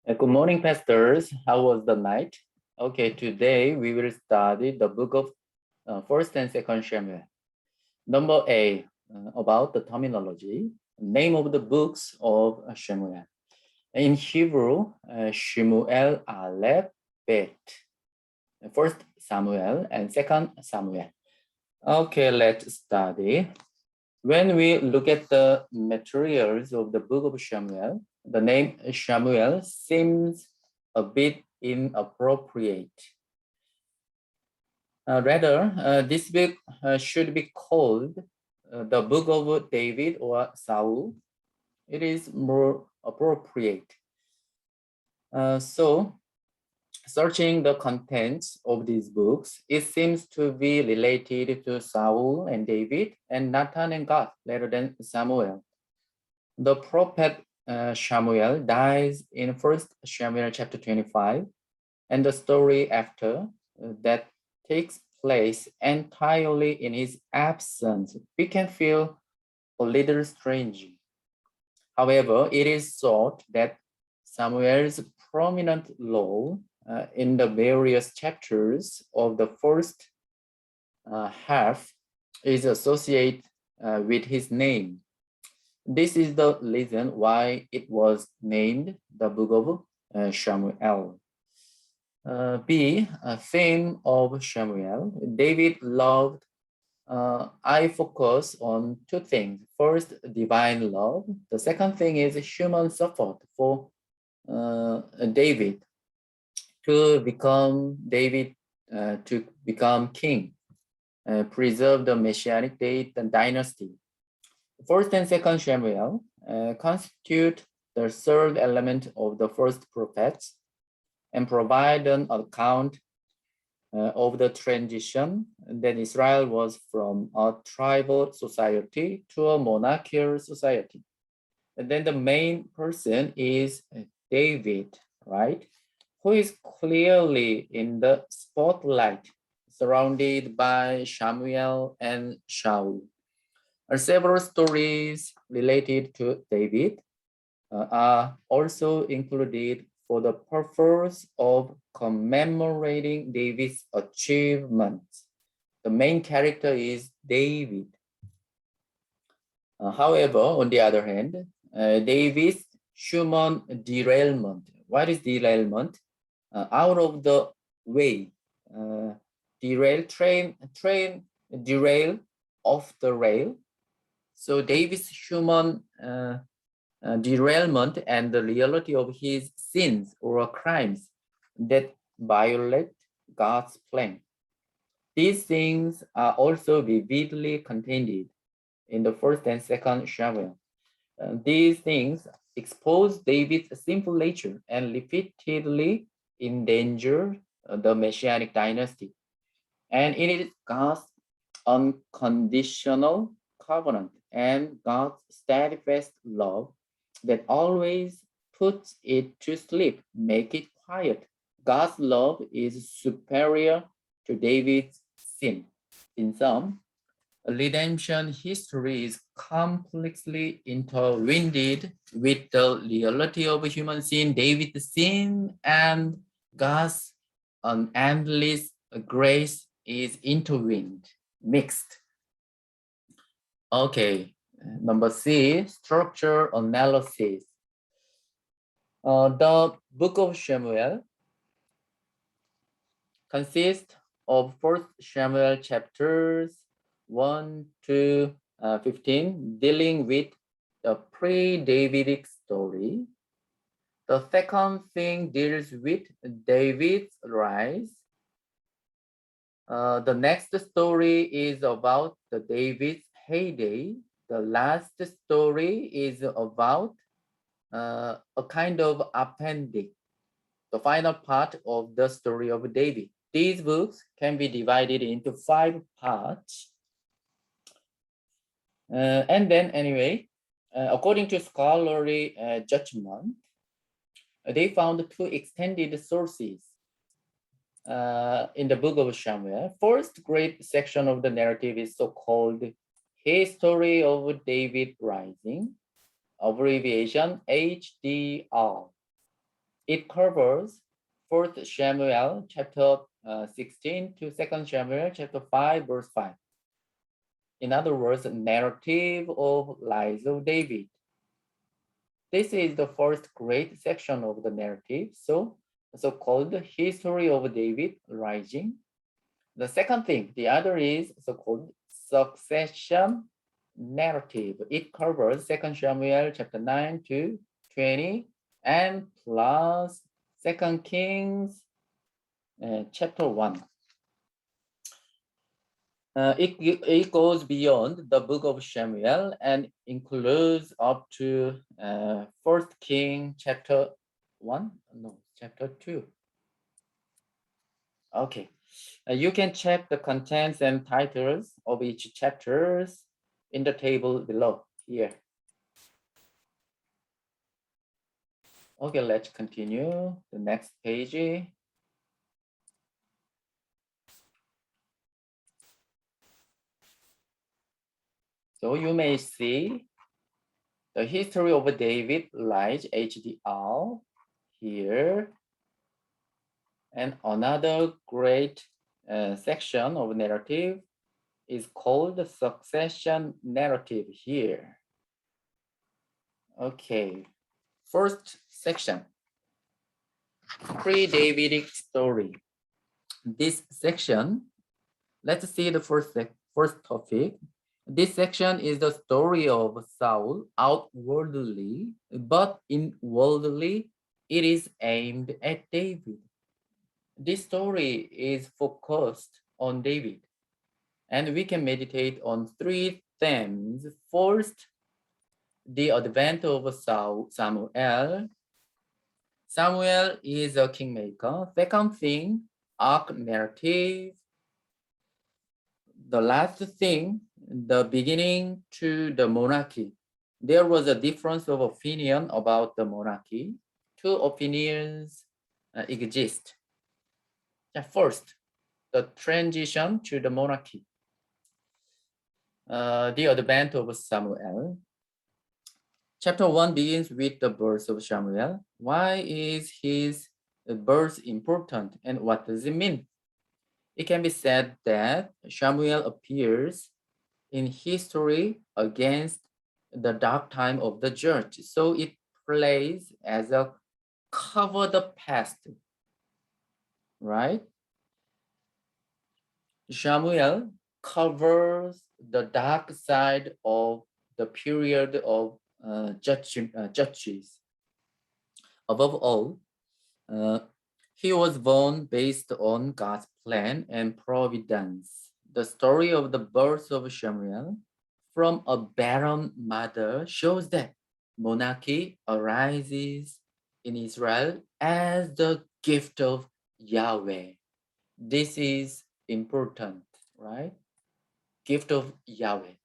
Good morning, pastors. How was the night? Okay, today we will study the book of 1st and 2nd Samuel. Number A, about the terminology, name of the books of Samuel. In Hebrew, Shemuel Aleph Bet, 1st Samuel and 2nd Samuel. Okay, let's study. When we look at the materials of the book of Samuel, the name Samuel seems a bit inappropriate. Rather, this book should be called the Book of David or Saul. It is more appropriate. So, searching the contents of these books, it seems to be related to Saul and David and Nathan and God rather than Samuel. The prophet Samuel dies in 1st Samuel chapter 25, and the story after that takes place entirely in his absence. We can feel a little strange. However, it is thought that Samuel's prominent role in the various chapters of the first half is associated with his name. This is the reason why it was named the Book of Samuel. B, theme of Samuel. David loved. I focus on two things. First, divine love. The second thing is human support for David to become king, preserve the messianic dynasty. First and second Samuel constitute the third element of the first prophets and provide an account of the transition that Israel was from a tribal society to a monarchical society. And then the main person is David, right? Who is clearly in the spotlight, surrounded by Samuel and Shaul. Several stories related to David are also included for the purpose of commemorating David's achievements. The main character is David. However, on the other hand, David's human derailment. What is derailment? Out of the way. Derail off the rail. So David's human derailment and the reality of his sins or crimes that violate God's plan. These things are also vividly contained in the first and second Samuel. These things expose David's sinful nature and repeatedly endanger the messianic dynasty. And it is God's unconditional covenant and God's steadfast love that always puts it to sleep, make it quiet. God's love is superior to David's sin. In sum, redemption history is complexly intertwined with the reality of human sin, David's sin, and God's endless grace is intertwined, mixed. Okay, number C, structure analysis. The book of Samuel consists of 1st Samuel chapters 1 to 15, dealing with the pre-Davidic story. The second thing deals with David's rise. The next story is about the David's heyday. The last story is about a kind of appendix, the final part of the story of David. These books can be divided into 5 parts. And then anyway, according to scholarly judgment, they found 2 extended sources in the book of Samuel. First great section of the narrative is so-called History of David Rising, abbreviation HDR. It covers 4th Samuel chapter 16 to 2nd Samuel chapter 5 verse 5. In other words, narrative of lives of David. This is the first great section of the narrative, so-called history of David rising. The second thing, the other is so-called succession narrative. It covers 2nd Samuel chapter 9 to 20 and plus 2nd Kings chapter 1. It goes beyond the book of Samuel and includes up to 1st King chapter 1, no, chapter 2. Okay, you can check the contents and titles of each chapters in the table below here. Okay, let's continue. The next page. So you may see the history of David lies HDR here. And another great section of narrative is called the succession narrative here. Okay, first section, pre-Davidic story. This section, let's see the first topic. This section is the story of Saul outwardly, but inwardly it is aimed at David. This story is focused on David, and we can meditate on 3 themes. First, the advent of Samuel. Samuel is a kingmaker. Second thing, arc narrative. The last thing, the beginning to the monarchy. There was a difference of opinion about the monarchy. 2 opinions exist. First, the transition to the monarchy. The advent of Samuel. Chapter 1 begins with the birth of Samuel. Why is his birth important and what does it mean? It can be said that Samuel appears in history against the dark time of the church. So it plays as a cover the past, right? Samuel covers the dark side of the period of judges. Above all, he was born based on God's plan and providence. The story of the birth of Samuel from a barren mother shows that monarchy arises in Israel as the gift of Yahweh. This is important, right? Gift of Yahweh.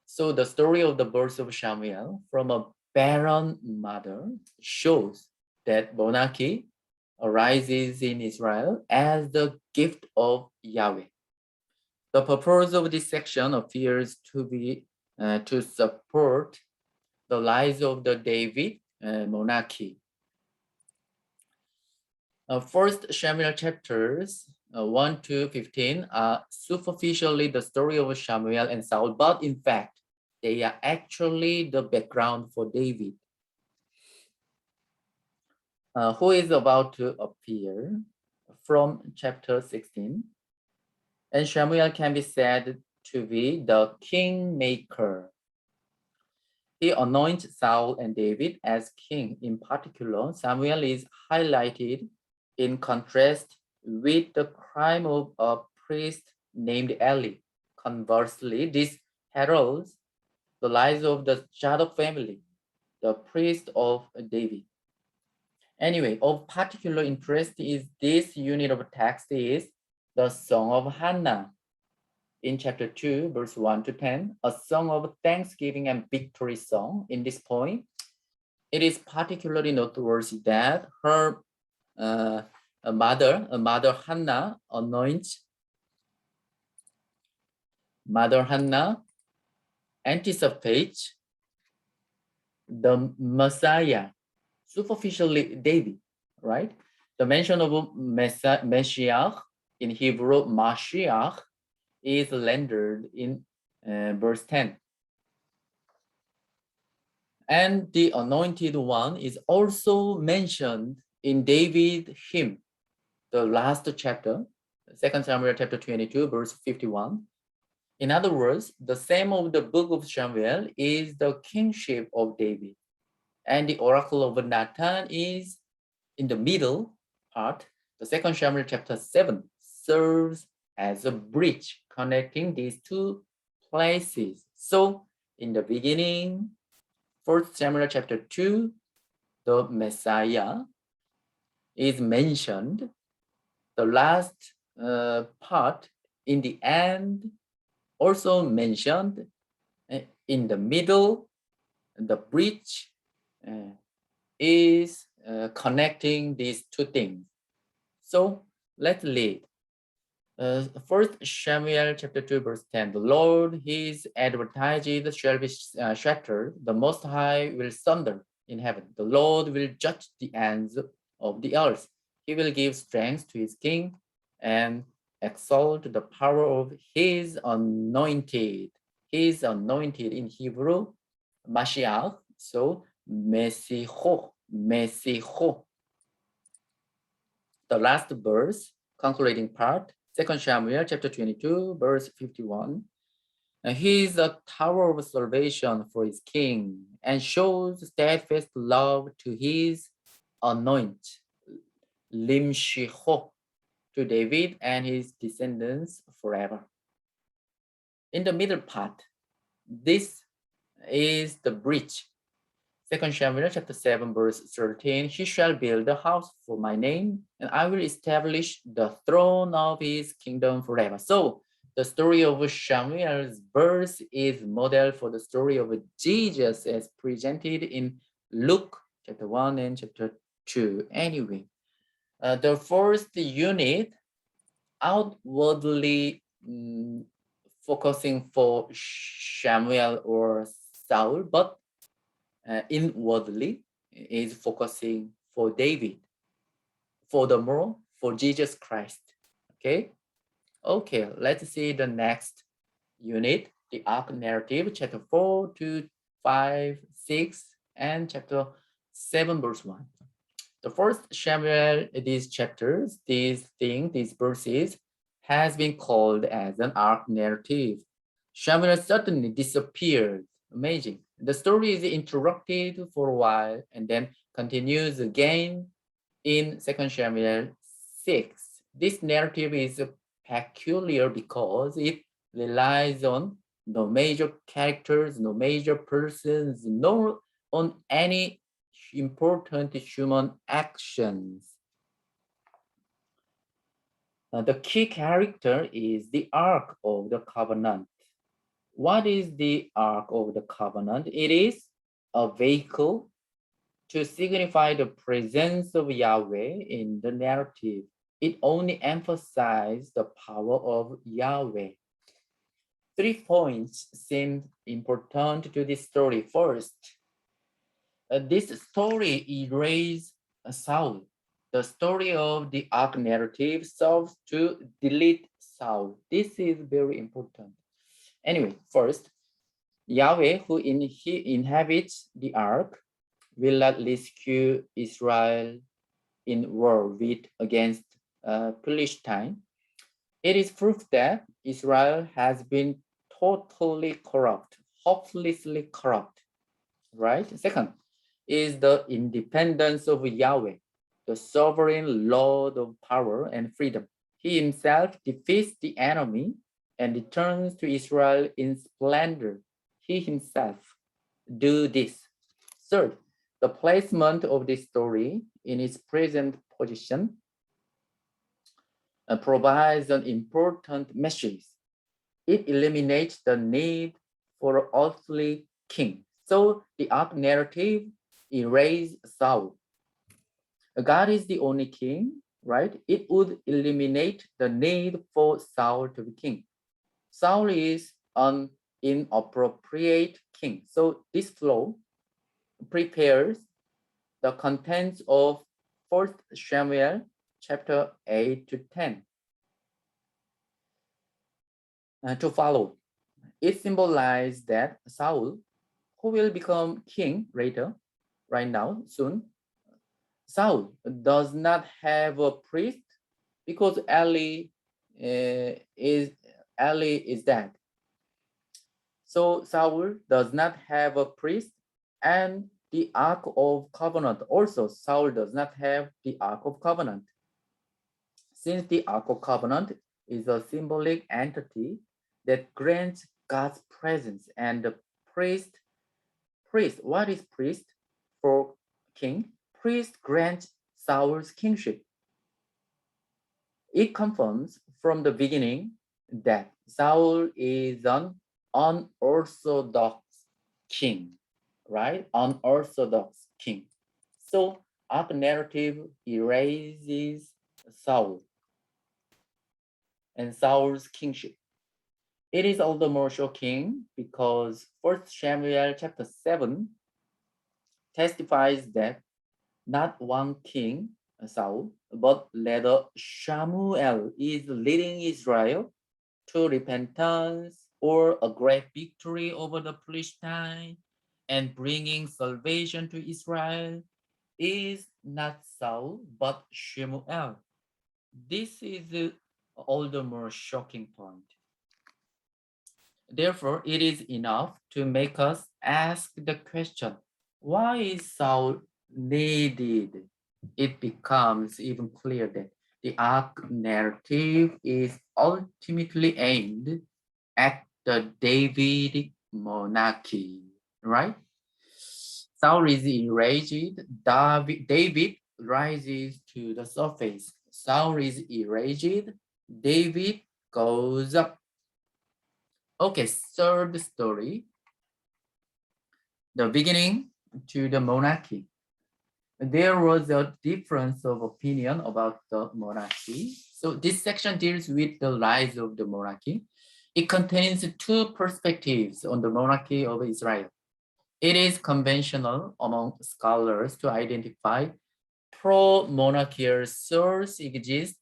So the story of the birth of Samuel from a barren mother shows that monarchy arises in Israel as the gift of Yahweh. The purpose of this section appears to be to support the rise of the David monarchy. First Samuel chapters 1 to 15 are superficially the story of Samuel and Saul, but in fact, they are actually the background for David, who is about to appear from chapter 16. And Samuel can be said to be the kingmaker. He anoints Saul and David as king. In particular, Samuel is highlighted in contrast with the crime of a priest named Eli. Conversely, this heralds the lives of the Zadok family, the priest of David. Anyway, of particular interest is this unit of text is the Song of Hannah in chapter 2, verse 1 to 10, a song of thanksgiving and victory song. In this point, it is particularly noteworthy that her mother Hannah anoints Mother Hannah anticipates the Messiah superficially David, right? The mention of Messiah in Hebrew, Mashiach, is rendered in verse 10. And the anointed one is also mentioned in David hymn, the last chapter, 2 Samuel chapter 22, verse 51. In other words, the theme of the book of Samuel is the kingship of David. And the oracle of Nathan is in the middle part. The 2 Samuel chapter 7 serves as a bridge connecting these two places. So in the beginning, 1 Samuel chapter 2, the Messiah is mentioned. The last part in the end also mentioned. In the middle, the bridge is connecting these two things. So let's read. First Samuel chapter 2 verse 10. The Lord, his advertised shall be shattered. The Most High will thunder in heaven. The Lord will judge the ends of the earth. He will give strength to his king and exalt the power of his anointed. His anointed in Hebrew, Mashiach. So Mesiho, Mesiho. The last verse, concluding part, 2 Samuel chapter 22, verse 51. He is a tower of salvation for his king and shows steadfast love to his anointed, Limshiho, to David and his descendants forever. In the middle part, this is the bridge. 2 Samuel chapter 7 verse 13, he shall build a house for my name, and I will establish the throne of his kingdom forever. So the story of Samuel's birth is model for the story of Jesus as presented in Luke chapter 1 and chapter 2. Anyway, the first unit outwardly focusing for Samuel or Saul, but inwardly is focusing for David, furthermore for Jesus Christ. Okay, let's see the next unit, the arc narrative, chapter 4 to 5, 6, and chapter 7 verse 1. The first Samuel, these chapters, these verses has been called as an arc narrative. Samuel suddenly disappeared. Amazing. The story is interrupted for a while and then continues again in 2 Samuel 6. This narrative is peculiar because it relies on no major characters, no major persons, nor on any important human actions. The key character is the Ark of the Covenant. What is the Ark of the Covenant? It is a vehicle to signify the presence of Yahweh in the narrative. It only emphasizes the power of Yahweh. 3 points seem important to this story. First, this story erases Saul. The story of the arc narrative serves to delete Saul. This is very important. Anyway, first, Yahweh, who inhabits the ark, will not rescue Israel in war against Philistine. It is proof that Israel has been totally corrupt, hopelessly corrupt, right? Second is the independence of Yahweh, the sovereign Lord of power and freedom. He himself defeats the enemy and returns to Israel in splendor. He himself do this. Third, the placement of this story in its present position provides an important message. It eliminates the need for an earthly king. So the arc narrative erases Saul. God is the only king, right? It would eliminate the need for Saul to be king. Saul is an inappropriate king. So this flow prepares the contents of 1 Samuel chapter 8 to 10 to follow. It symbolizes that Saul, who will become king later, right now, soon, Saul does not have a priest because Eli is dead. So Saul does not have a priest, and the Ark of Covenant also Saul does not have the Ark of Covenant. Since the Ark of Covenant is a symbolic entity that grants God's presence, and the priest, what is priest for king? Priest grants Saul's kingship. It confirms from the beginning that Saul is an unorthodox king, right? Unorthodox king. So arc narrative erases Saul and Saul's kingship. It is all the more shocking because 1 Samuel chapter 7 testifies that not one king, Saul, but rather Samuel is leading Israel to repentance or a great victory over the Philistines and bringing salvation to Israel is not Saul, but Samuel. This is all the more shocking point. Therefore, it is enough to make us ask the question, why is Saul needed? It becomes even clear that the arc narrative is ultimately aimed at the Davidic monarchy, right? Saul is erased, David rises to the surface. Saul is erased, David goes up. Okay, third story, the beginning to the monarchy. There was a difference of opinion about the monarchy. So this section deals with the rise of the monarchy. It contains two perspectives on the monarchy of Israel. It is conventional among scholars to identify pro-monarchical source exist.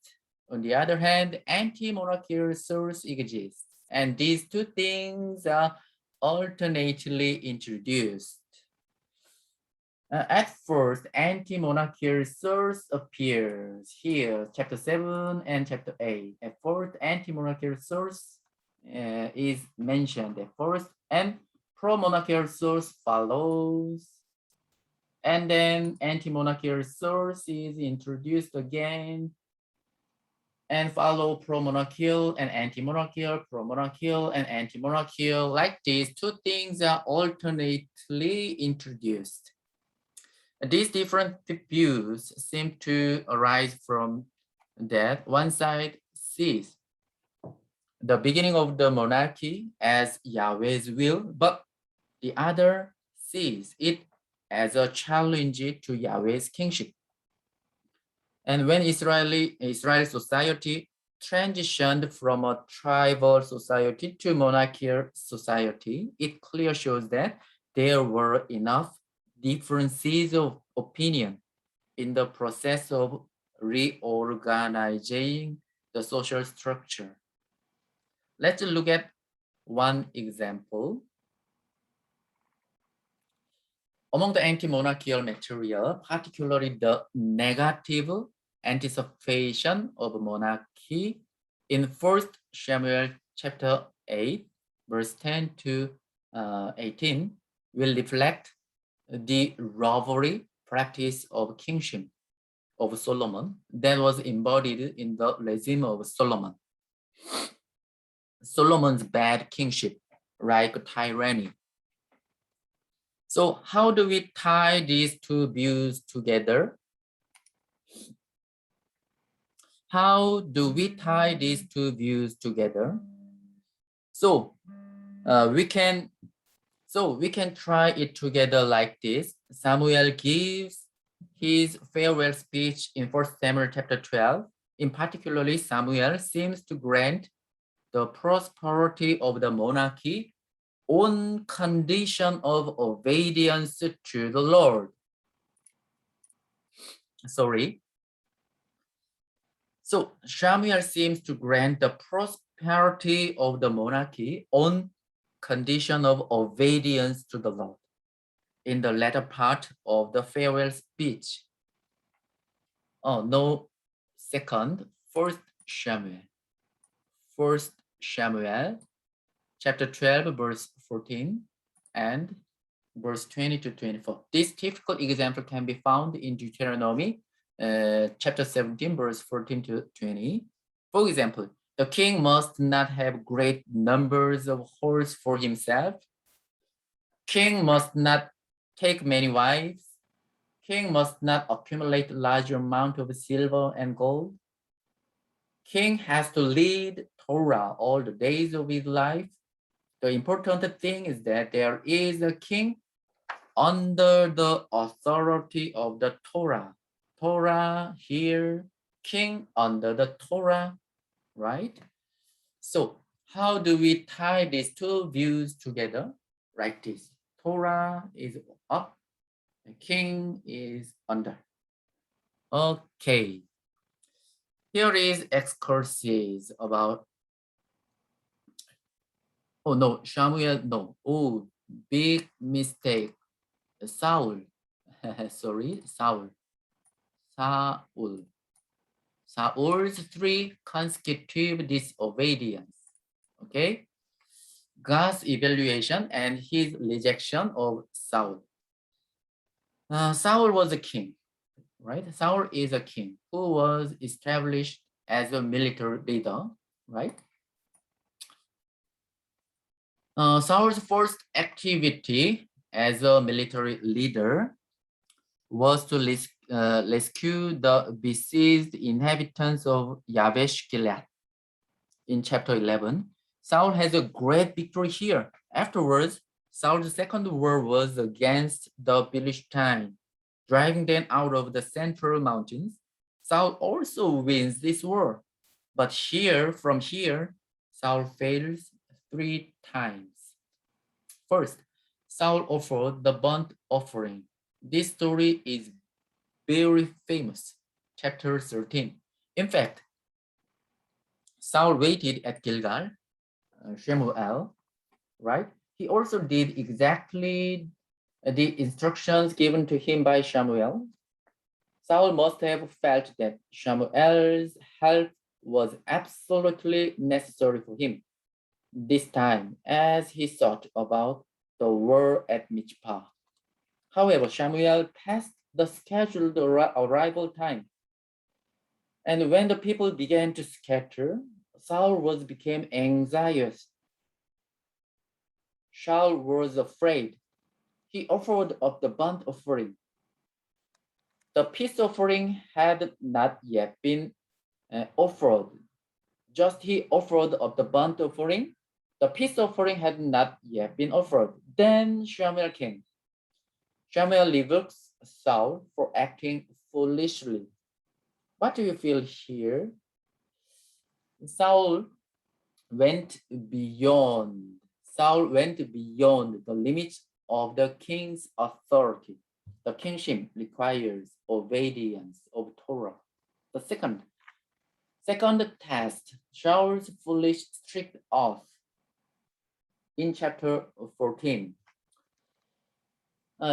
On the other hand, anti-monarchical source exists. And these two things are alternately introduced. At first, anti-monarchical source appears here, chapter 7 and chapter 8. At first, anti-monarchical source is mentioned at first, and pro-monarchical source follows. And then anti-monarchical source is introduced again, and follow pro-monarchical and anti-monarchical, pro-monarchical and anti-monarchical. Like these two things are alternately introduced. These different views seem to arise from that one side sees the beginning of the monarchy as Yahweh's will, but the other sees it as a challenge to Yahweh's kingship. And when Israeli society transitioned from a tribal society to monarchical society, it clearly shows that there were enough differences of opinion in the process of reorganizing the social structure. Let's look at one example. Among the anti-monarchical material, particularly the negative anticipation of monarchy in 1 Samuel chapter 8, verse 10 to 18, will reflect the robbery practice of kingship of Solomon that was embodied in the regime of Solomon. Solomon's bad kingship, like tyranny. So how do we tie these two views together? How do we tie these two views together? So we can try it together like this. Samuel gives his farewell speech in 1 Samuel chapter 12. In particularly, Samuel seems to grant the prosperity of the monarchy on condition of obedience to the Lord. Sorry. So Samuel seems to grant the prosperity of the monarchy on condition of obedience to the Lord. In the latter part of the farewell speech, oh no, second, First Samuel, chapter 12, verse 14, and verse 20 to 24. This typical example can be found in Deuteronomy, chapter 17, verse 14 to 20. For example, the king must not have great numbers of horses for himself. King must not take many wives. King must not accumulate large amount of silver and gold. King has to lead Torah all the days of his life. The important thing is that there is a king under the authority of the Torah. Torah here, king under the Torah, right? So how do we tie these two views together? Like this. Torah is up, and king is under. Okay. Here is excursus about, oh no, Samuel, no. Oh, big mistake. Saul, sorry, Saul. Saul's three consecutive disobedience. Okay. God's evaluation and his rejection of Saul. Saul was a king, right? Saul is a king who was established as a military leader, right? Saul's first activity as a military leader was to rescue the besieged inhabitants of Yabesh Gilead. In chapter 11, Saul has a great victory here. Afterwards, Saul's second war was against the Philistines, driving them out of the central mountains. Saul also wins this war. But from here, Saul fails 3 times. First, Saul offered the burnt offering. This story is very famous, chapter 13. In fact, Saul waited at Gilgal, Shemuel, right? He also did exactly the instructions given to him by Samuel. Saul must have felt that Samuel's help was absolutely necessary for him this time as he thought about the war at Mizpah. However, Samuel passed the scheduled arrival time. And when the people began to scatter, Saul became anxious. Saul was afraid. He offered up the burnt offering. The peace offering had not yet been offered. Just he offered up the burnt offering. The peace offering had not yet been offered. Then Samuel came. Samuel rebukes Saul for acting foolishly. What do you feel here? Saul went beyond the limits of the king's authority. The kingship requires obedience of Torah. The second test, Saul's foolish strict oath. In chapter 14,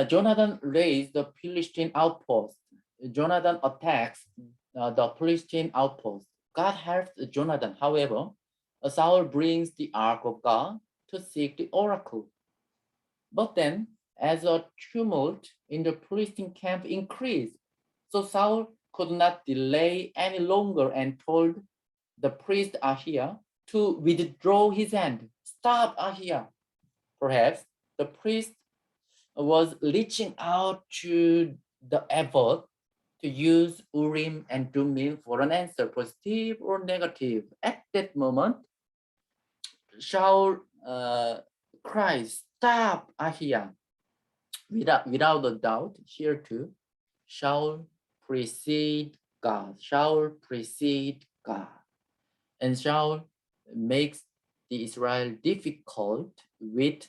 Jonathan raised the Philistine outpost. Jonathan attacks the Philistine outpost. God helps Jonathan. However, Saul brings the ark of God to seek the oracle. But then, as a tumult in the Philistine camp increased, so Saul could not delay any longer and told the priest Ahiah to withdraw his hand. Stop, Ahiah. Perhaps the priest was reaching out to the abbot to use Urim and Thummim for an answer, positive or negative. At that moment, Saul cries, "Stop, Ahiah!" Without a doubt, here too, Saul precede God. Saul precede God, and Saul makes the Israel difficult with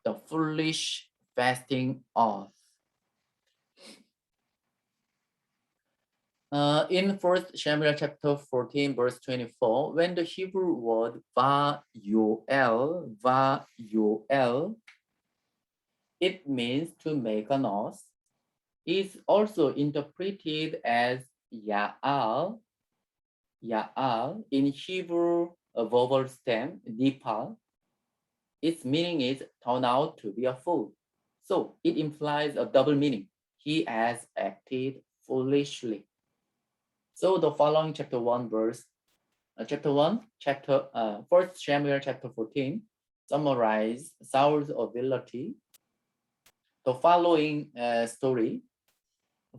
the foolish fasting oath. In 1 Samuel chapter 14, verse 24, when the Hebrew word va-yoel, it means to make an oath, is also interpreted as ya'al, ya'al in Hebrew verbal stem, dipal. Its meaning is turn out to be a fool. So it implies a double meaning. He has acted foolishly. So the following chapter 1 verse, First Samuel chapter 14 summarize Saul's ability. The following story,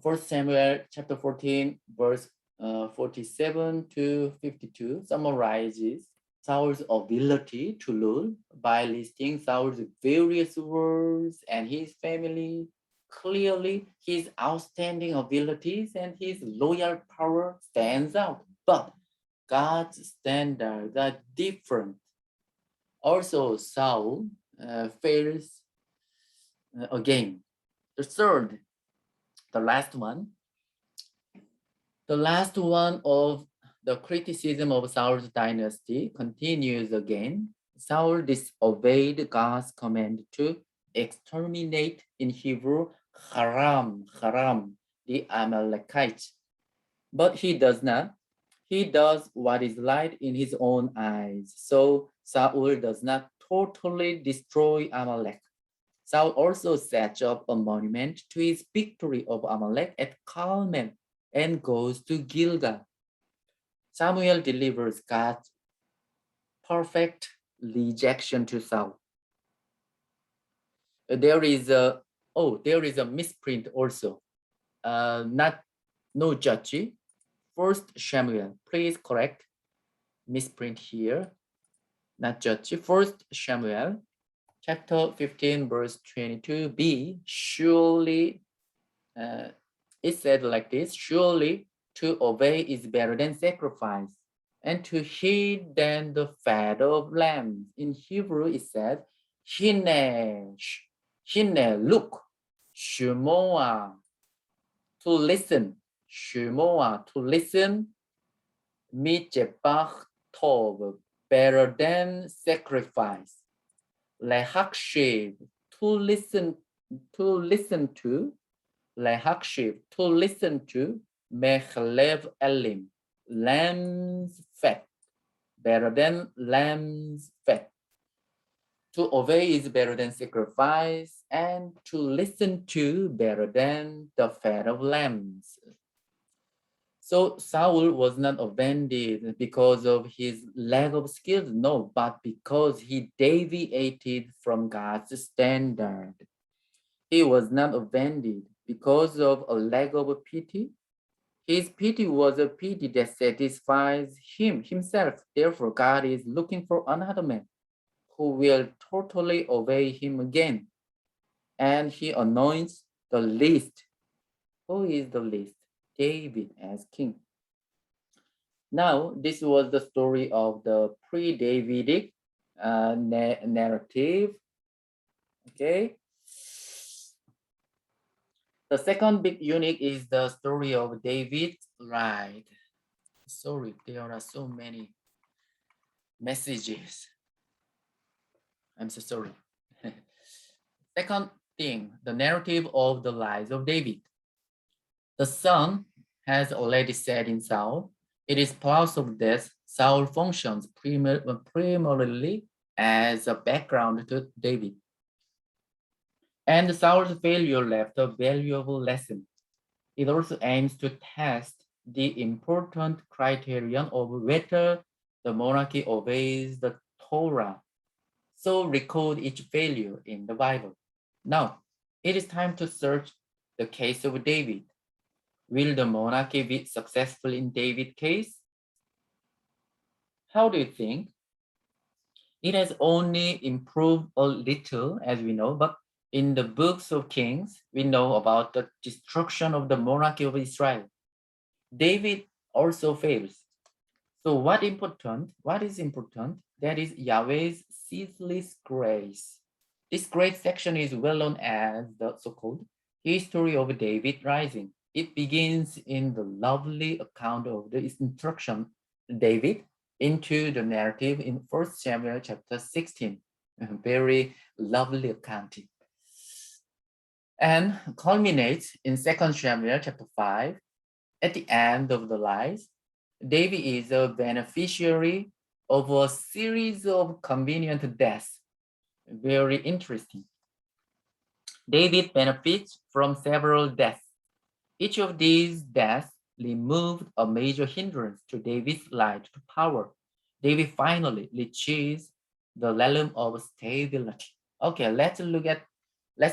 First Samuel chapter 14 verse 47 to 52 summarizes Saul's ability to rule by listing Saul's various words and his family. Clearly, his outstanding abilities and his loyal power stands out, but God's standards are different. Also, Saul fails again. The third, the last one of the criticism of Saul's dynasty continues again. Saul disobeyed God's command to exterminate, in Hebrew, haram, the Amalekites. But he does not. He does what is right in his own eyes. So Saul does not totally destroy Amalek. Saul also sets up a monument to his victory of Amalek at Carmel and goes to Gilgal. Samuel delivers God's perfect rejection to Saul. There is a misprint also. No judge. First Samuel, please correct. Misprint here, not judge. First Samuel, chapter 15, verse 22b. Surely, it said like this: surely to obey is better than sacrifice, and to heed than the fat of lambs. In Hebrew, it said, hine, look, shumoa, to listen, shumoa, to listen, mitzvah tov, better than sacrifice, lehakshiv, to listen to, lehakshiv, to listen to, mechlev elim, lamb's fat, better than lamb's fat. To obey is better than sacrifice, and to listen to better than the fat of lambs. So Saul was not offended because of his lack of skills, no, but because he deviated from God's standard. He was not offended because of a lack of pity. His pity was a pity that satisfies himself. Therefore, God is looking for another man who will totally obey him again. And he anoints the least. Who is the least? David as king. Now, this was the story of the pre-Davidic narrative. Okay. The second big unit is the story of David. Right. Sorry, there are so many messages. I'm so sorry. Second thing, the narrative of the lives of David. The sun has already set in Saul. It is plausible that Saul functions primarily as a background to David. And Saul's failure left a valuable lesson. It also aims to test the important criterion of whether the monarchy obeys the Torah. So record each failure in the Bible. Now, it is time to search the case of David. Will the monarchy be successful in David's case? How do you think? It has only improved a little, as we know, but in the books of Kings, we know about the destruction of the monarchy of Israel. David also fails. So what is important? That is Yahweh's ceaseless grace. This great section is well known as the so-called history of David rising. It begins in the lovely account of the instruction of David into the narrative in 1 Samuel chapter 16. A very lovely account. And culminates in 2 Samuel chapter 5. At the end of the life, David is a beneficiary of a series of convenient deaths. Very interesting. David benefits from several deaths. Each of these deaths removed a major hindrance to David's right to power. David finally reaches the realm of stability. Okay, let's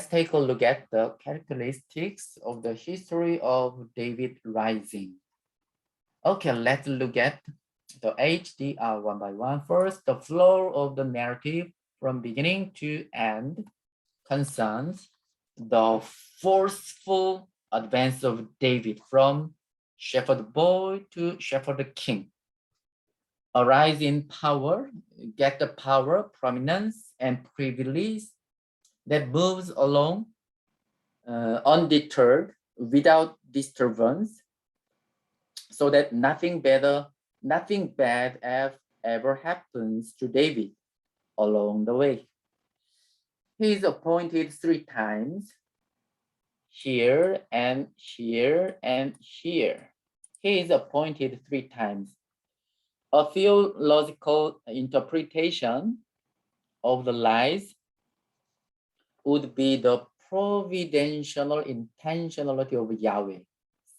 take a look at the characteristics of the history of David rising. Okay, let's look at the HDR one by one. First, the flow of the narrative from beginning to end concerns the forceful advance of David from shepherd boy to shepherd king. A rise in power, get the power, prominence, and privilege that moves along undeterred without disturbance, so that nothing bad ever happens to David along the way. He is appointed 3 times, here and here and here. He is appointed 3 times. A theological interpretation of the lies would be the providential intentionality of Yahweh,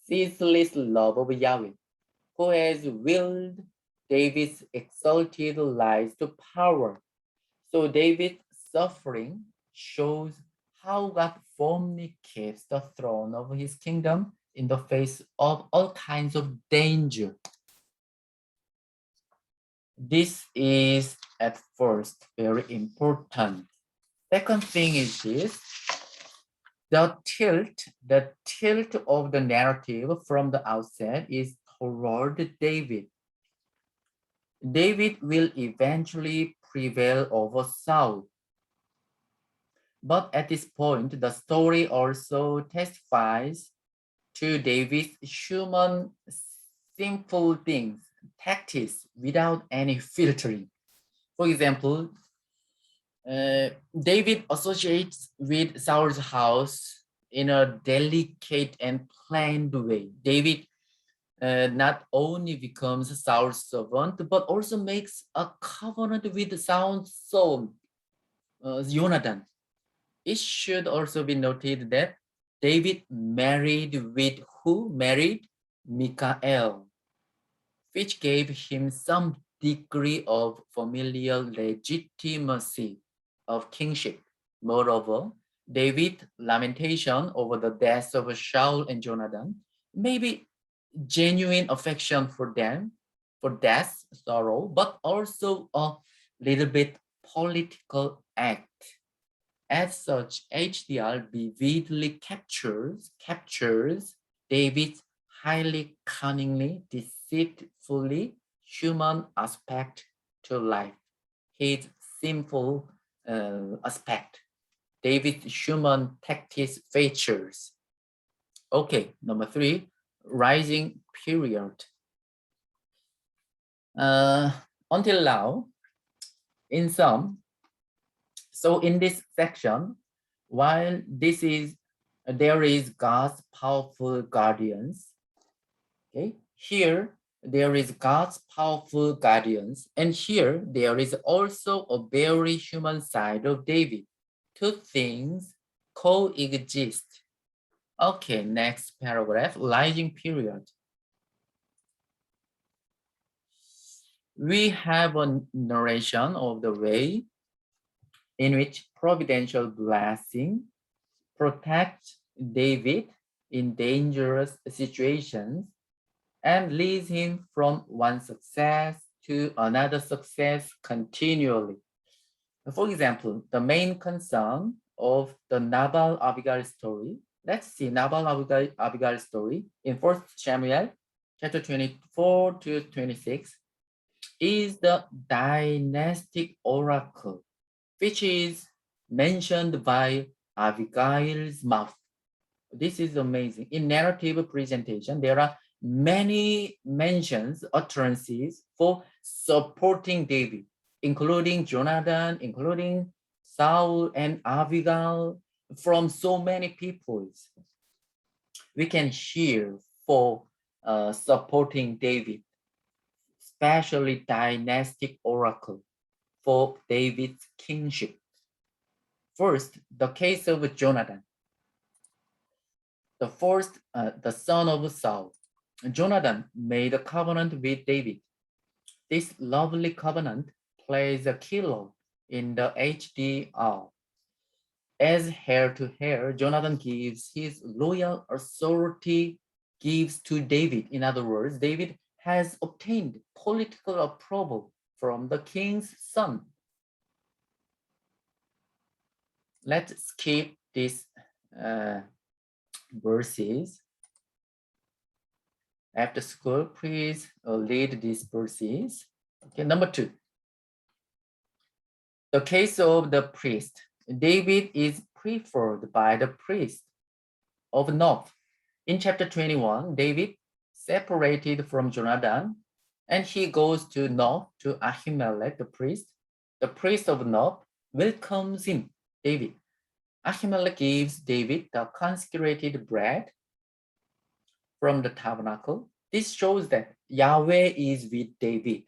ceaseless love of Yahweh, who has willed David's exalted lives to power. So David's suffering shows how God firmly keeps the throne of his kingdom in the face of all kinds of danger. This is at first very important. Second thing is this: the tilt of the narrative from the outset is toward David. David will eventually prevail over Saul. But at this point, the story also testifies to David's human simple things, tactics without any filtering. For example, David associates with Saul's house in a delicate and planned way. David not only becomes Saul's servant, but also makes a covenant with Saul's son, Jonathan. It should also be noted that David married with who? Married Michael, which gave him some degree of familial legitimacy of kingship. Moreover, David's lamentation over the deaths of Saul and Jonathan may be genuine affection for them, for death, sorrow, but also a little bit political act. As such, HDR vividly captures David's highly cunningly, deceitfully human aspect to life, his simple aspect, David's human tactics features. Okay, number 3, rising period. Until now, in some, so in this section, while there is God's powerful guardians, okay, here there is God's powerful guardians, and here there is also a very human side of David. 2 things coexist. Okay, next paragraph, rising period. We have a narration of the way in which providential blessing protects David in dangerous situations and leads him from one success to another success continually. For example, the main concern of the Nabal Abigail story, let's see Nabal Abigail story in 1 Samuel chapter 24 to 26, is the dynastic oracle, which is mentioned by Abigail's mouth. This is amazing. In narrative presentation, there are many mentions, utterances for supporting David, including Jonathan, including Saul and Abigail, from so many peoples. We can hear for supporting David, especially dynastic oracle for David's kingship. First, the case of Jonathan. The son of Saul. Jonathan made a covenant with David. This lovely covenant plays a key role in the HDR. As heir to heir, Jonathan gives his loyal authority gives to David. In other words, David has obtained political approval from the king's son. Let's skip these verses. After school, please read these verses. Okay, number 2. The case of the priest. David is preferred by the priest of Nob. In chapter 21, David separated from Jonathan, and he goes to Nob to Ahimelech, the priest. The priest of Nob welcomes him, David. Ahimelech gives David the consecrated bread from the tabernacle. This shows that Yahweh is with David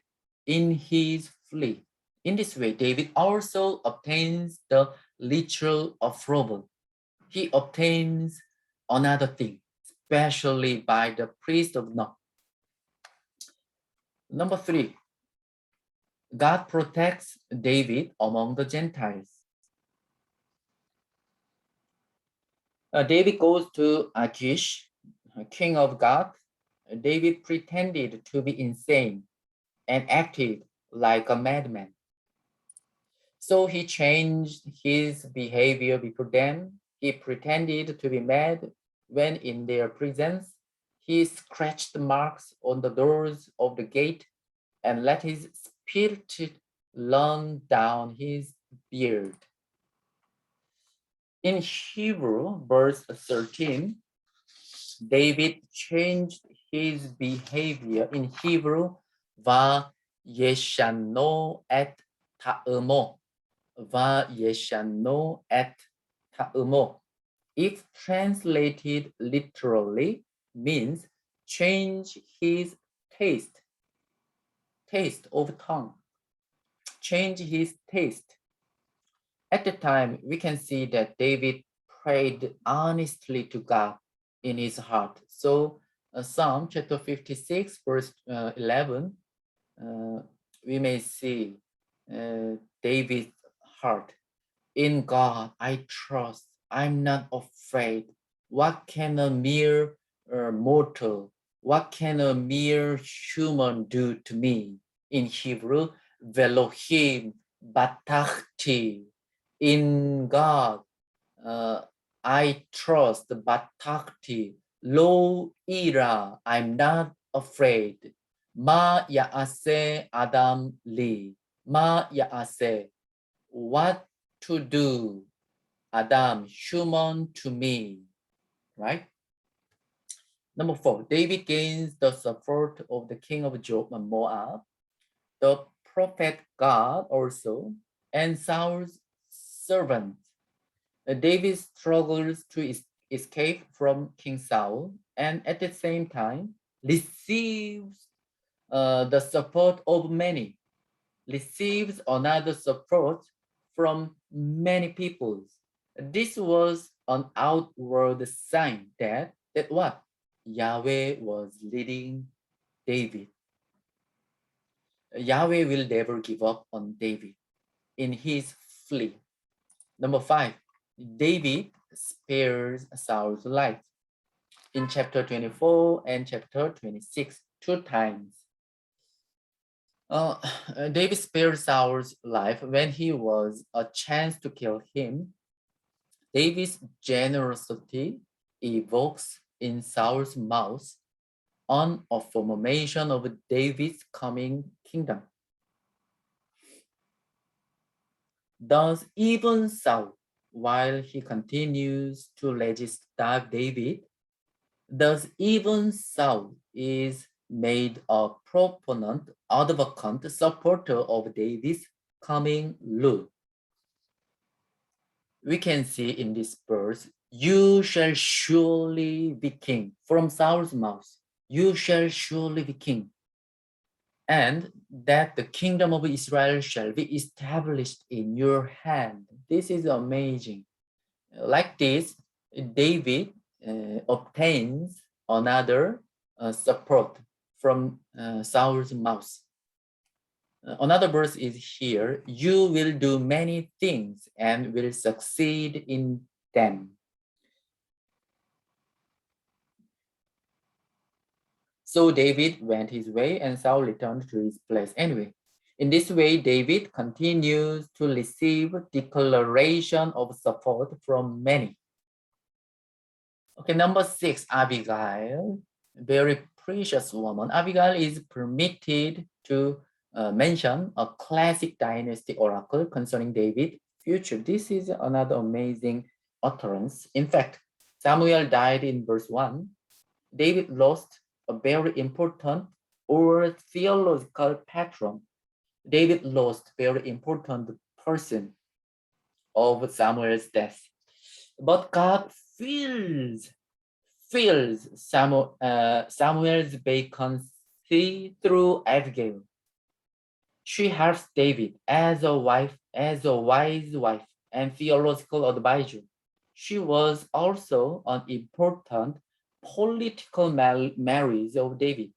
in his fleet. In this way, David also obtains the literal approval. He obtains another thing, especially by the priest of Nob. Number 3, God protects David among the Gentiles. David goes to Achish, king of Gath. David pretended to be insane and acted like a madman. So he changed his behavior before them. He pretended to be mad when in their presence. He scratched marks on the doors of the gate and let his spirit run down his beard. In Hebrew, verse 13, David changed his behavior. In Hebrew, va yeshano et ta'emo. Va yeshano et ta'emo. If translated literally, means change his taste of tongue. Change his taste. At the time, we can see that David prayed honestly to God in his heart. So Psalm chapter 56, verse 11, we may see David's heart. In God, I trust. I'm not afraid. What can a mere mortal, what can a mere human do to me? In Hebrew, Velohim batachti. In God, I trust, batachti. Lo ira, I'm not afraid. Ma ya'ase Adam li. Ma ya'ase. What to do, Adam, human to me, right? Number 4, David gains the support of the king of Moab, the prophet God also, and Saul's servant. David struggles to escape from King Saul, and at the same time receives the support of many, receives another support from many peoples. This was an outward sign that what? Yahweh was leading David. Yahweh will never give up on David in his fleet. Number 5, David spares Saul's life. In chapter 24 and chapter 26, 2 times. David spared Saul's life when he was a chance to kill him. David's generosity evokes in Saul's mouth an affirmation of David's coming kingdom. Thus, even Saul while he continues to resist David. Thus, even Saul is made a proponent, advocate, supporter of David's coming rule. We can see in this verse, you shall surely be king. From Saul's mouth, you shall surely be king. And that the kingdom of Israel shall be established in your hand. This is amazing. Like this, David obtains another support from Saul's mouth. Another verse is here, you will do many things and will succeed in them. So David went his way and Saul returned to his place anyway. In this way, David continues to receive declaration of support from many. Okay, number 6, Abigail, very precious woman. Abigail is permitted to mention a classic dynasty oracle concerning David's future. This is another amazing utterance. In fact, Samuel died in verse 1. David lost a very important or theological patron. David lost very important person of Samuel's death. But God fills Samuel's vacancy through Abigail. She helps David as a wife, as a wise wife and theological advisor. She was also an important political marriage of David.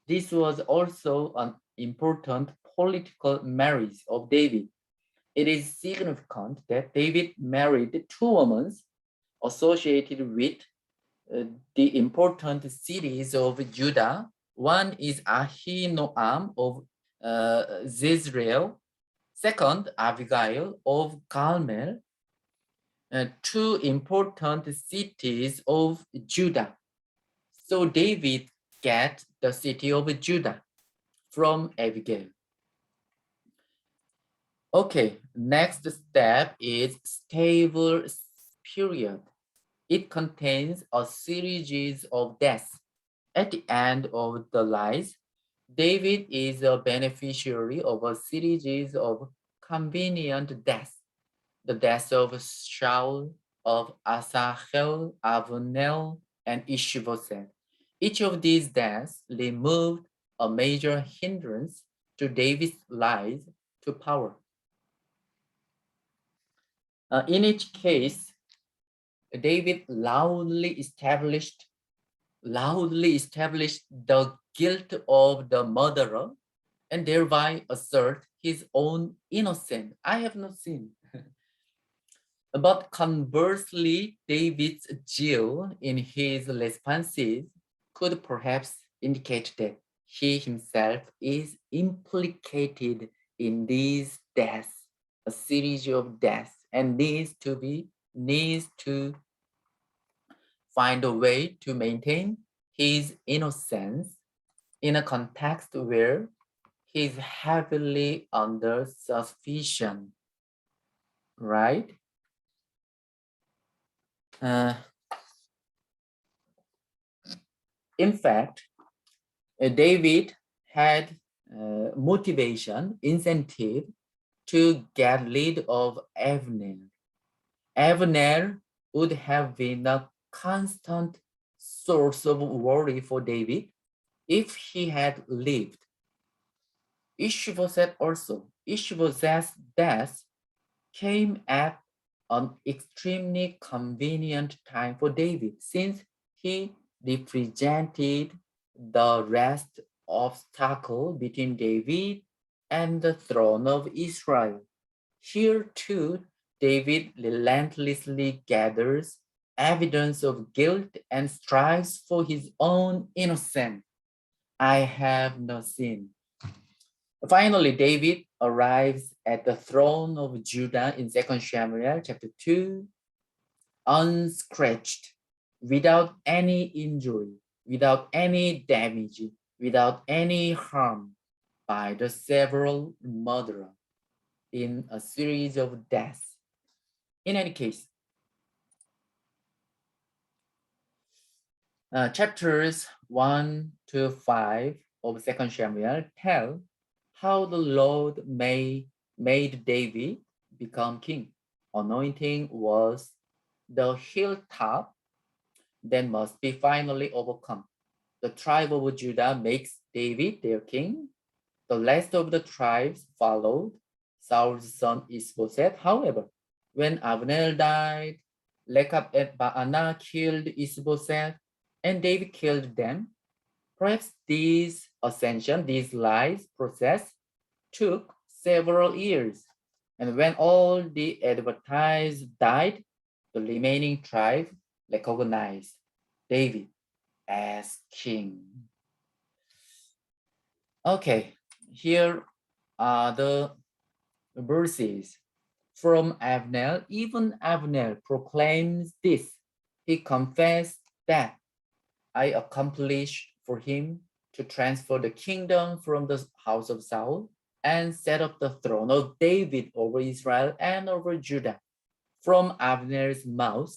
This was also an important political marriage of David. It is significant that David married two women associated with the important cities of Judah. One is Ahinoam of Zizrael. Second, Abigail of Carmel. Two important cities of Judah. So David gets the city of Judah from Abigail. Okay, next step is stable period. It contains a series of deaths. At the end of the lives, David is a beneficiary of a series of convenient deaths. The deaths of Shaul, of Asahel, Avonel, and Ishbosheth. Each of these deaths removed a major hindrance to David's rise to power. In each case, David loudly established the guilt of the murderer and thereby assert his own innocence. I have not sinned. But conversely, David's zeal in his responses could perhaps indicate that he himself is implicated in these deaths, a series of deaths, and needs to find a way to maintain his innocence in a context where he is heavily under suspicion, right? In fact, David had motivation, incentive to get rid of Abner. Abner would have been a constant source of worry for David if he had lived. Ishbosheth also. Ishbosheth's death came at an extremely convenient time for David, since he represented the last obstacle between David and the throne of Israel. Here too, David relentlessly gathers evidence of guilt and strives for his own innocence. I have no sin. Finally, David arrives at the throne of Judah in 2 Samuel chapter 2, unscratched, without any injury, without any damage, without any harm by the several murderers in a series of deaths. In any case, chapters 1 to 5 of 2 Samuel tell how the Lord made David become king. Anointing was the hilltop that must be finally overcome. The tribe of Judah makes David their king. The rest of the tribes followed Saul's son Ishbosheth. However, when Abner died, Rechab and Baanah killed Ishbosheth, and David killed them. Perhaps this ascension, this life process, took several years. And when all the advertised died, the remaining tribe recognized David as king. Okay, here are the verses from Abner. Even Abner proclaims this. He confessed that I accomplished for him to transfer the kingdom from the house of Saul and set up the throne of David over Israel and over Judah from Abner's mouth.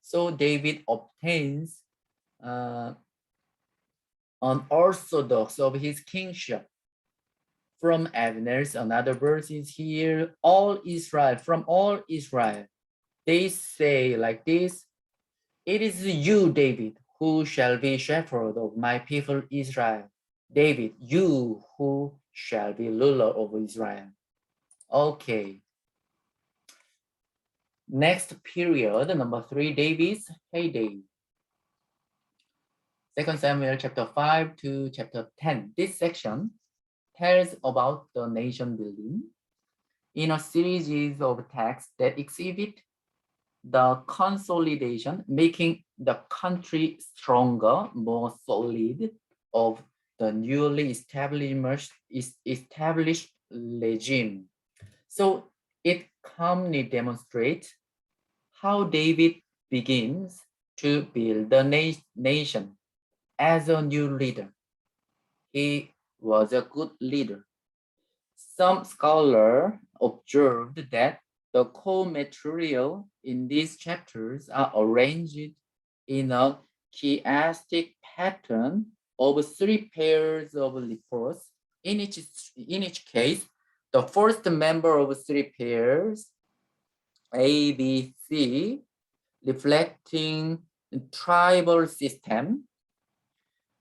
So David obtains unorthodox of his kingship. From Abner's, another verse is here, all Israel, from all Israel, they say like this, it is you, David, who shall be shepherd of my people Israel. David, you who shall be ruler over Israel. Okay. Next period, number 3, David's heyday. 2 Samuel chapter 5 to chapter 10. This section tells about the nation building in a series of texts that exhibit the consolidation, making the country stronger, more solid of the newly established regime. So it calmly demonstrates how David begins to build the nation as a new leader. He was a good leader. Some scholars observed that the core material in these chapters are arranged in a chiastic pattern of 3 pairs of reports. In each case, the first member of 3 pairs, A, B, C, reflecting tribal system.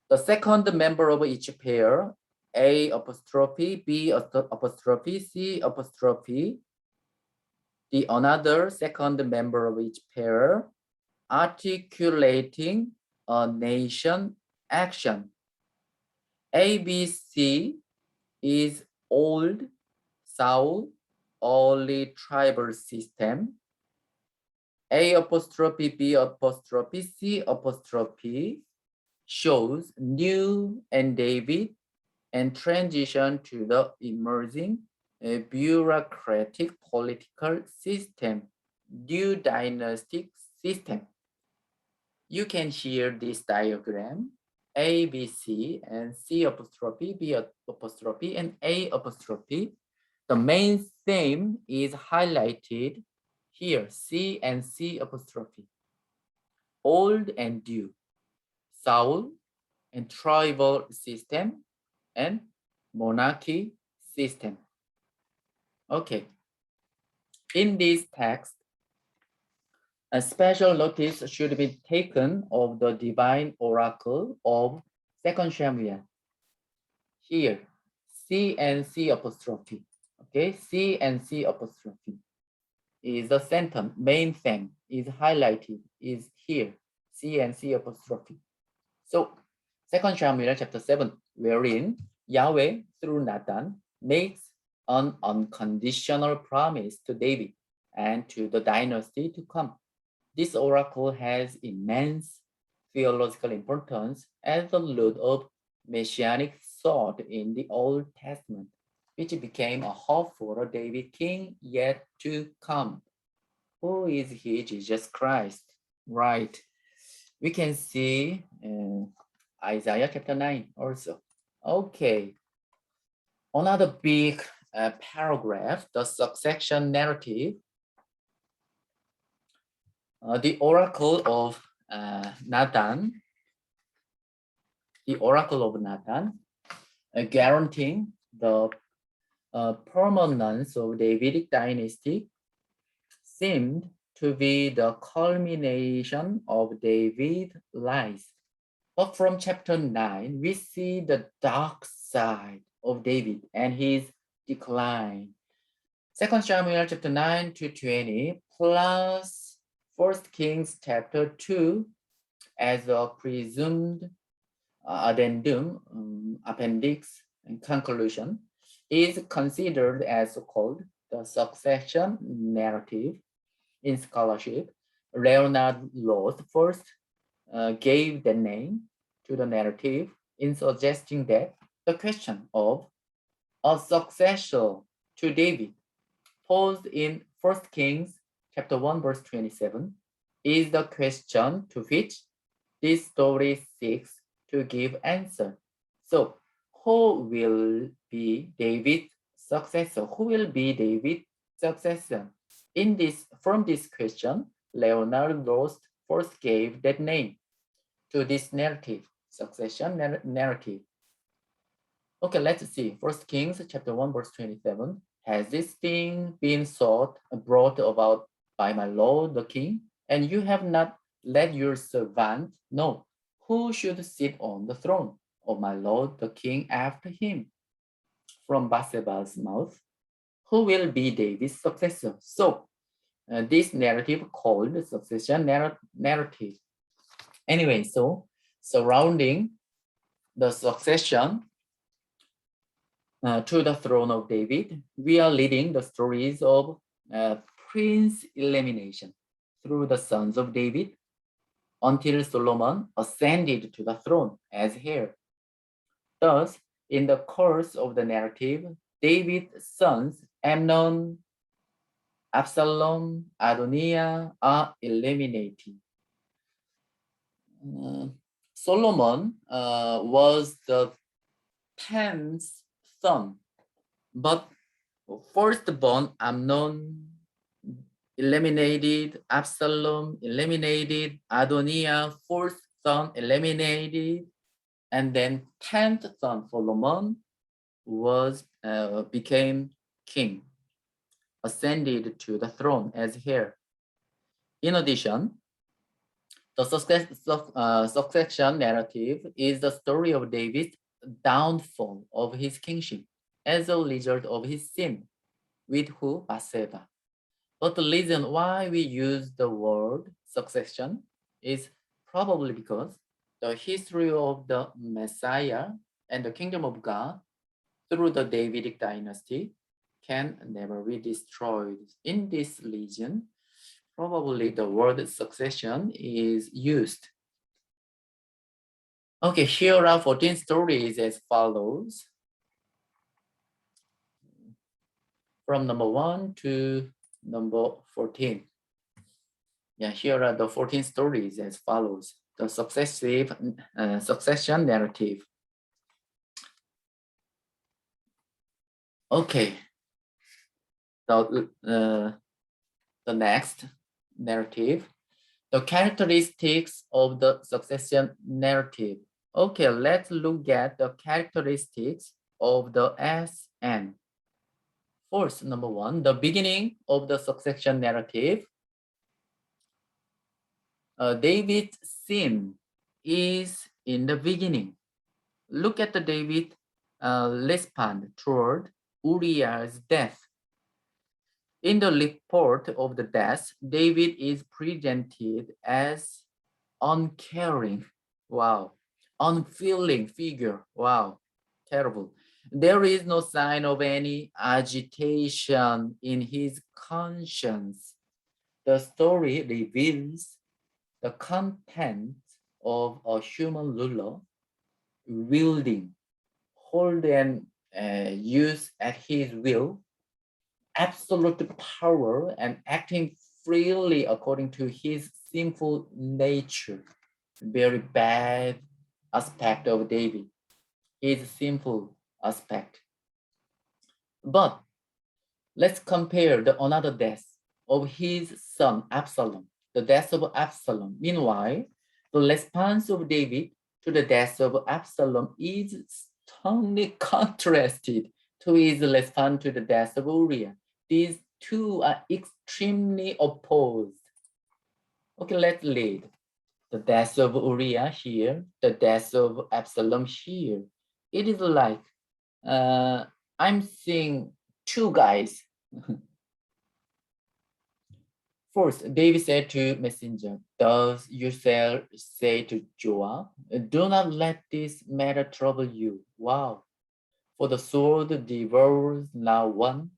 The second member of each pair, A apostrophe, B apostrophe, C apostrophe, the another second member of each pair, articulating a nation action. ABC is old Saul, early tribal system. A apostrophe, B apostrophe, C apostrophe shows new and David and transition to the emerging bureaucratic political system, new dynastic system. You can hear this diagram, A, B, C, and C apostrophe, B apostrophe, and A apostrophe. The main theme is highlighted here, C and C apostrophe. Old and new, Saul and tribal system, and monarchy system. Okay. In this text, a special notice should be taken of the divine oracle of 2 Samuel. Here, C and C apostrophe. Okay, C and C apostrophe is the sentence, main theme is highlighted, is here, C and C apostrophe. So 2 Samuel chapter 7, wherein Yahweh through Nathan makes an unconditional promise to David and to the dynasty to come. This oracle has immense theological importance as the root of messianic thought in the Old Testament, which became a hope for a David king yet to come. Who is he? Jesus Christ. Right. We can see Isaiah chapter 9 also. Okay. Another big paragraph, the succession narrative. The oracle of Nathan, guaranteeing the permanence of Davidic dynasty, seemed to be the culmination of David's lies. But from chapter 9, we see the dark side of David and his decline. 2 Samuel chapter 9 to 20 plus 1 Kings chapter 2 as a presumed addendum, appendix, and conclusion is considered as so-called the succession narrative in scholarship. Leonard Roth first gave the name to the narrative in suggesting that the question of a successor to David posed in 1 Kings chapter 1 verse 27 is the question to which this story seeks to give answer. So who will be David's successor? Who will be David's successor? From this question, Leonard Roth first gave that name to this narrative, succession narrative. Okay, let's see. 1 Kings chapter 1 verse 27. Has this thing been brought about by my lord the king? And you have not let your servant know who should sit on the throne of my lord the king after him. From Bathsheba's mouth, who will be David's successor? So this narrative called the succession narrative. Anyway, so surrounding the succession to the throne of David, we are leading the stories of prince elimination through the sons of David until Solomon ascended to the throne as heir. Thus, in the course of the narrative, David's sons Amnon, Absalom, Adoniah are eliminated. Solomon was the 10th son, but firstborn Amnon eliminated, Absalom eliminated, Adoniah, fourth son eliminated, and then 10th son Solomon became king, ascended to the throne as heir. In addition, the succession narrative is the story of David's downfall of his kingship as a result of his sin with Bathsheba. But the reason why we use the word succession is probably because the history of the Messiah and the kingdom of God through the Davidic dynasty can never be destroyed. In this region, probably the word succession is used. Okay, here are 14 stories as follows. From number 1 to number 14. Yeah, here are the 14 stories as follows. The succession narrative. Okay. The next narrative. The characteristics of the succession narrative. Okay, let's look at the characteristics of the SN. First, number 1, the beginning of the succession narrative. David's sin is in the beginning. Look at the David response toward Uriah's death. In the report of the death, David is presented as uncaring, wow, unfeeling figure, wow, terrible. There is no sign of any agitation in his conscience. The story reveals the content of a human ruler wielding, hold and use at his will, absolute power and acting freely according to his sinful nature. Very bad aspect of David, his sinful aspect. But let's compare the another death of his son Absalom, the death of Absalom. Meanwhile, the response of David to the death of Absalom is strongly contrasted to his response to the death of Uriah. These two are extremely opposed. Okay, let's read. The death of Uriah here, the death of Absalom here. It is like I'm seeing two guys. First, David said to messenger, "Does yourself say to Joab, do not let this matter trouble you." Wow. For the sword devours now one,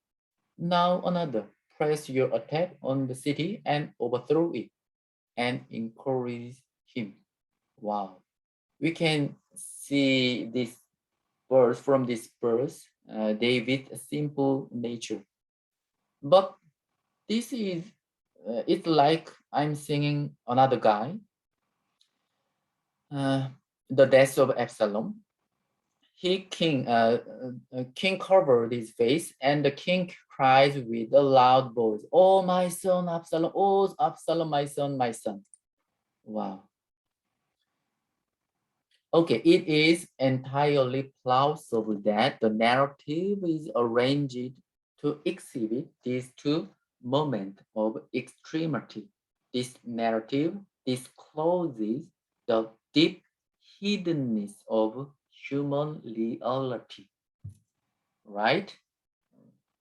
now another. Press your attack on the city and overthrow it, and encourage him. Wow. We can see this verse from this verse, David's simple nature. But this is, it's like I'm singing another guy, the death of Absalom. King covered his face, and the king cries with a loud voice, "Oh, my son, Absalom! Oh, Absalom, my son, my son!" Wow. Okay, it is entirely plausible that the narrative is arranged to exhibit these two moments of extremity. This narrative discloses the deep hiddenness of human reality, right?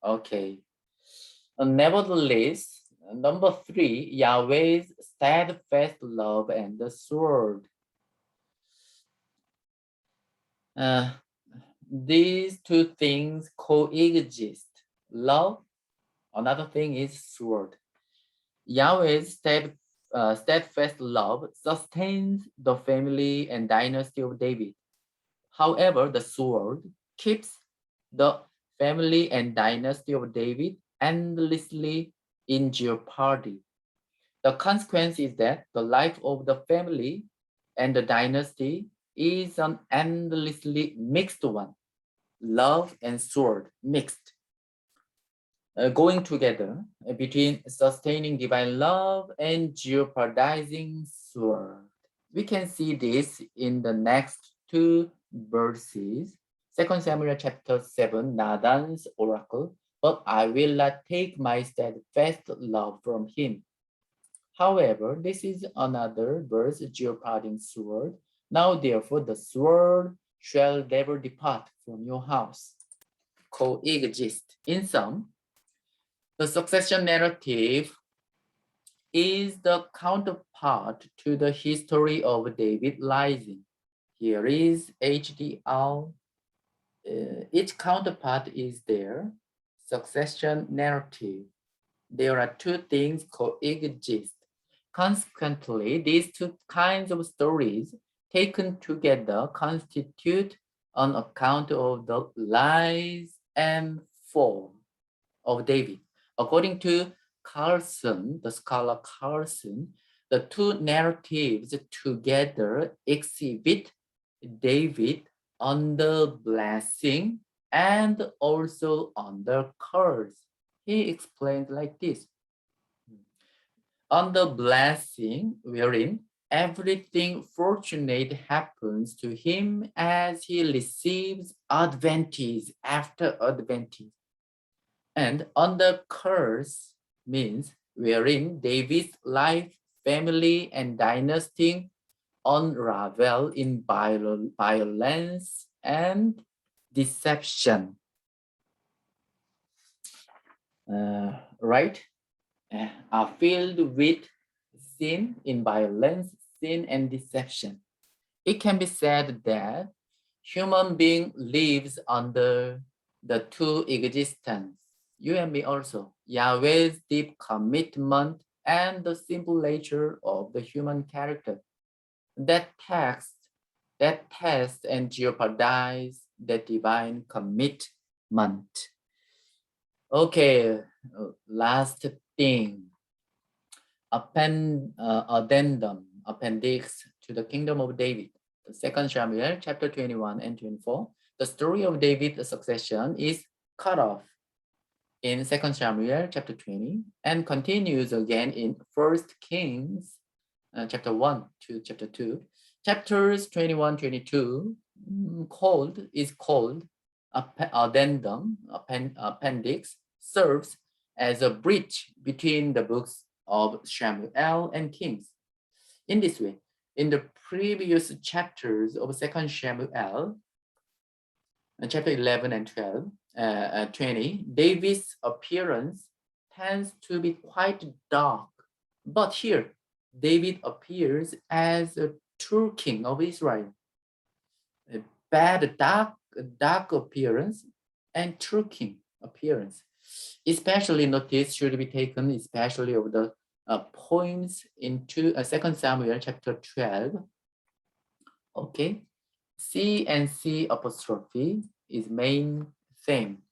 Okay. Nevertheless, number three, Yahweh's steadfast love and the sword. These two things coexist. Love, another thing is sword. Yahweh's steadfast love sustains the family and dynasty of David. However, the sword keeps the family and dynasty of David endlessly in jeopardy. The consequence is that the life of the family and the dynasty is an endlessly mixed one. Love and sword mixed, going together between sustaining divine love and jeopardizing sword. We can see this in the next two verses. 2 Samuel chapter 7, Nathan's oracle, "But I will not take my steadfast love from him." However, this is another verse, jeoparding sword. "Now therefore the sword shall never depart from your house." Coexist. In sum, the succession narrative is the counterpart to the history of David rising. Here is HDR. Its counterpart is their succession narrative. There are two things coexist. Consequently, these two kinds of stories taken together constitute an account of the rise and fall of David. According to Carlson, the scholar Carlson, the two narratives together exhibit David under blessing and also under curse. He explained like this: under blessing, wherein everything fortunate happens to him as he receives advantage after advantage. And under curse means wherein David's life, family, and dynasty unravel in violence and deception. Right? Are filled with sin in violence, sin and deception. It can be said that human being lives under the two existence, you and me also, Yahweh's deep commitment and the simple nature of the human character. That test and jeopardize that divine commitment. Okay, last thing, addendum, appendix to the kingdom of David. The 2 Samuel chapter 21 and 24. The story of David's succession is cut off in 2 Samuel chapter 20 and continues again in 1 Kings chapter 1 to chapter 2. Chapters 21, 22 is called addendum, appendix, serves as a bridge between the books of Samuel and Kings. In this way, in the previous chapters of 2 Samuel, chapter 11 and 20, David's appearance tends to be quite dark. But here, David appears as a true king of Israel. A bad, dark appearance and true king appearance. Especially notice should be taken, especially of the poems into 2 Samuel chapter 12. Okay, C and C apostrophe is main theme.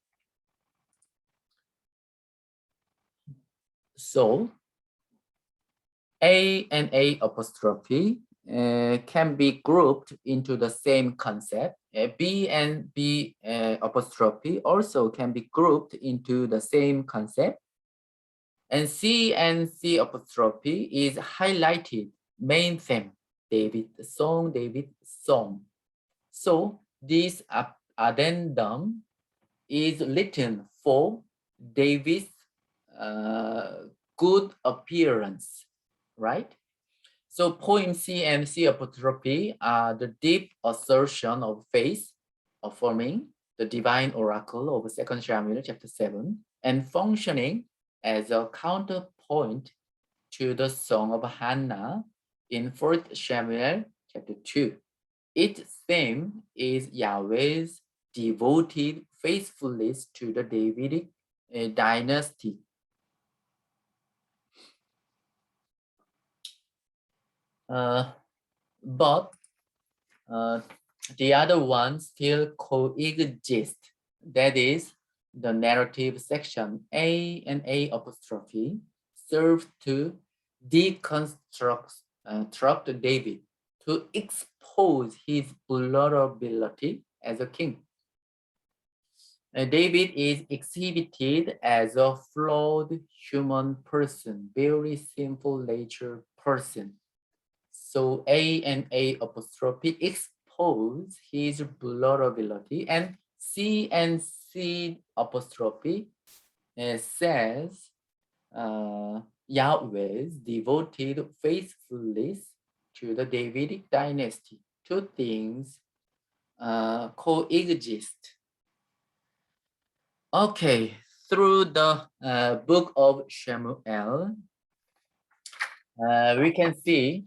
So A and A apostrophe can be grouped into the same concept. B and B apostrophe also can be grouped into the same concept. And C and C apostrophe is highlighted main theme, David song, David song. So this addendum is written for David's good appearance, right? So poem C and C apostrophe are the deep assertion of faith, affirming the divine oracle of 2 Samuel chapter 7 and functioning as a counterpoint to the song of Hannah in 1 Samuel chapter 2. Its theme is Yahweh's devoted faithfulness to the Davidic dynasty. But the other ones still coexist. That is, the narrative section A and A apostrophe serve to deconstruct David, to expose his vulnerability as a king. David is exhibited as a flawed human person, very sinful nature person. So A and A apostrophe expose his vulnerability, and C and C apostrophe says Yahweh's devoted faithfulness to the Davidic dynasty. Two things coexist. Okay, through the book of Samuel, we can see,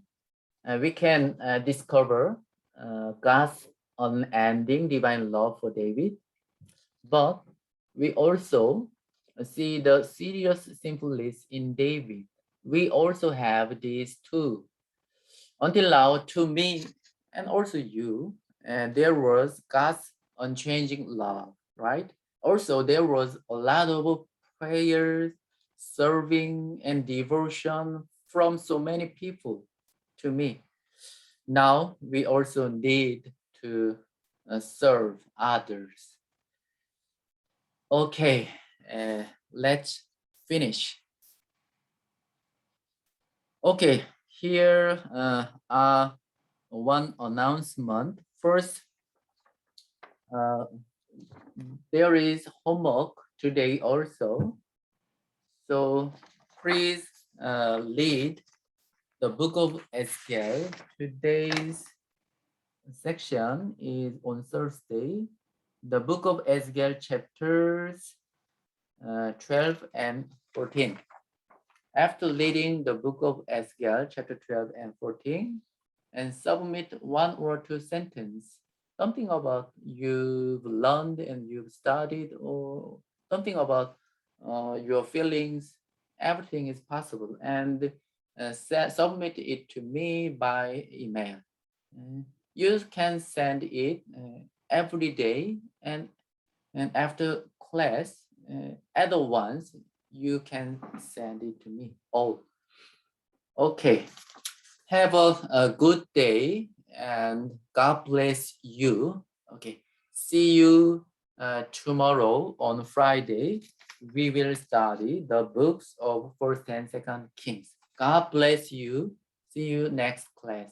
we can discover God's unending divine love for David, but we also see the serious sinfulness in David. We also have these two. Until now, to me and also you, there was God's unchanging love, right? Also, there was a lot of prayers, serving, and devotion from so many people to me. Now, we also need to serve others. Okay, let's finish. Okay, here are one announcement. First, there is homework today also. So please read the Book of Ezekiel. Today's section is on Thursday. The Book of Ezekiel chapters 12 and 14. After reading the Book of Ezekiel chapter 12 and 14, and submit one or two sentences, something about you've learned and you've studied, or something about your feelings, everything is possible. And submit it to me by email. You can send it every day, and after class, at once, you can send it to me. Oh, okay. Have a good day and God bless you. Okay, see you tomorrow on Friday. we will study the books of 1st and 2nd Kings. God bless you. See you next class.